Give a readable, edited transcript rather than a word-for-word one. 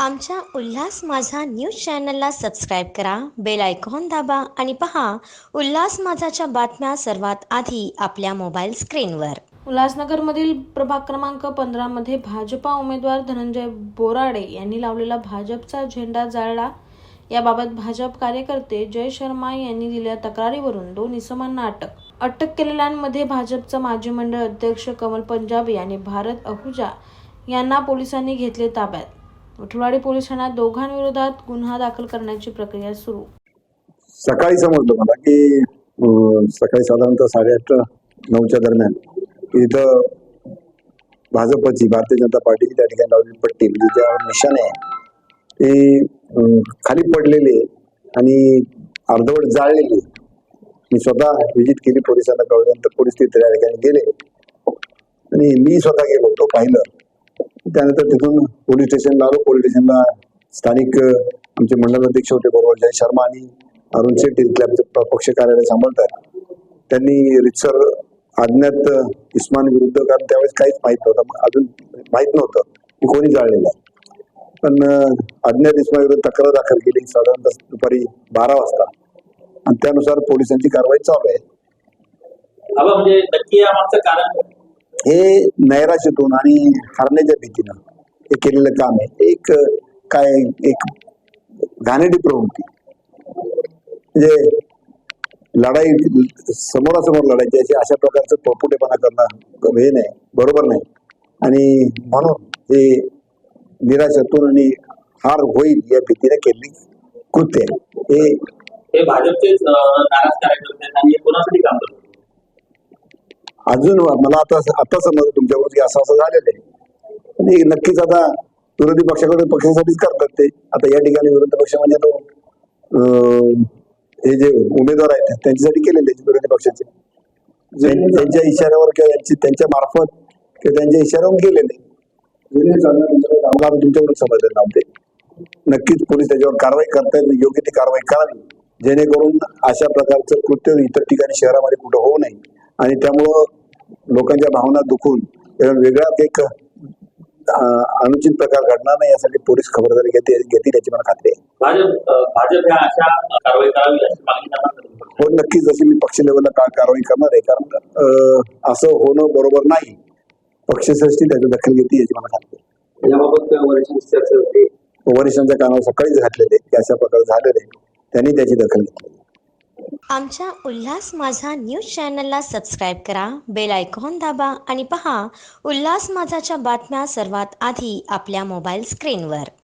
आमच्या उल्हास माझा न्यूज चॅनलला सबस्क्राईब करा, बेल आयकॉन दाबा आणि पहा उल्हास माझाच्या बातम्या सर्वात आधी आपल्या मोबाईल स्क्रीनवर. उल्हासनगरमधील प्रभाग क्रमांक 15 मध्ये भाजपा उमेदवार धनंजय बोराडे यांनी लावलेला भाजपचा झेंडा जाळला. याबाबत भाजप कार्यकर्ते जय शर्मा यांनी दिलेल्या तक्रारीवरून 2 इसमांना अटक केलेल्यांमध्ये भाजपचा माजी मंडळ अध्यक्ष कमल पंजाबी आणि भारत अहुजा यांना पोलिसांनी घेतले ताब्यात. विठुळवाडी पोलीस ठाण्यात दोघांविरोधात गुन्हा दाखल करण्याची प्रक्रिया सुरू. सकाळी समजलं मला की सकाळी साधारणतः 8:30-9च्या दरम्यान इथं भाजपची भारतीय जनता पार्टीची त्या ठिकाणी लावलेली पट्टी म्हणजे ज्यावर निशाणे आहे ती खाली पडलेली आणि अर्धवट जाळलेली. मी स्वतः व्हिजिट केली, पोलिसांना कळल्यानंतर पोलीस तिथे त्या ठिकाणी गेले आणि मी स्वतः गेलो होतो, पाहिलं. त्यानंतर तिथून पोलीस स्टेशनला आलो. पोलीस स्टेशनला स्थानिक आमचे मंडळ अध्यक्ष होते, बरोबर जय शर्मा आणि अरुण शेट्टी तिथल्या पक्ष कार्यालय सांभाळतात. त्यांनी रितसर अज्ञात इस्मान विरुद्ध, कारण त्यावेळेस काहीच माहित नव्हतं, अजून माहित नव्हतं की कोणी जाळलेलं आहे, पण अज्ञात इस्मान विरुद्ध तक्रार दाखल केली साधारणतः दुपारी 12 वाजता आणि त्यानुसार पोलिसांची कारवाई चालू आहे. म्हणजे नक्की यामागचं कारण हे नैराश्यातून आणि हरण्याच्या भीतीनं हे केलेलं काम आहे. एक घाणेरडी प्रवृत्ती, म्हणजे लढाई समोरासमोर लढायची अशी अशा प्रकारचं पोळपुटेपणा करणं हे नाही, बरोबर नाही. आणि म्हणून हे निराशातून आणि हार होईल या भीतीने केलेली कृत्य आहे. हे भाजपचे नाराज कार्यकर्ते आणि कोणासाठी काम करतात? अजून मला आता समजलं तुमच्याबरोबर की असं झालेलं आहे. आणि नक्कीच आता विरोधी पक्षाकडे पक्षासाठीच करतात ते. आता या ठिकाणी विरोधी पक्ष म्हणजे तो हे जे उमेदवार आहेत त्यांच्यासाठी केलेले विरोधी पक्षाचे, त्यांच्या इशाऱ्यावर किंवा त्यांच्या मार्फत किंवा त्यांच्या इशाऱ्यावर केलेले आम्हाला तुमच्याकडून समजले नव्हते. नक्कीच पोलीस त्याच्यावर कारवाई करतायत, योग्य ती कारवाई करावी जेणेकरून अशा प्रकारचं कृत्य इतर ठिकाणी शहरामध्ये कुठं होऊ नये आणि त्यामुळं लोकांच्या भावना दुखून वेगळाच एक अनुचित प्रकार घडणार नाही यासाठी पोलीस खबरदारी घेतील याची मला खात्री आहे. भाजप ह्या अशा कारवाई करावी अशी मागणी हो, नक्कीच अशी मी पक्ष लेवलला कारवाई करणार आहे, कारण असं होणं बरोबर नाही. पक्षश्रेष्ठी त्याची दखल घेते याची मला खात्री आहे. याबाबत वरिष्ठांच्या कानावर सकाळीच घातलेले की अशा प्रकारे झालेले, त्यांनी त्याची दखल घेतली. आमच्या उल्हास माझा न्यूज चॅनलला सबस्क्राईब करा, बेल आयकॉन दाबा आणि पहा उल्हास माझाच्या बातम्या सर्वात आधी आपल्या मोबाईल स्क्रीनवर.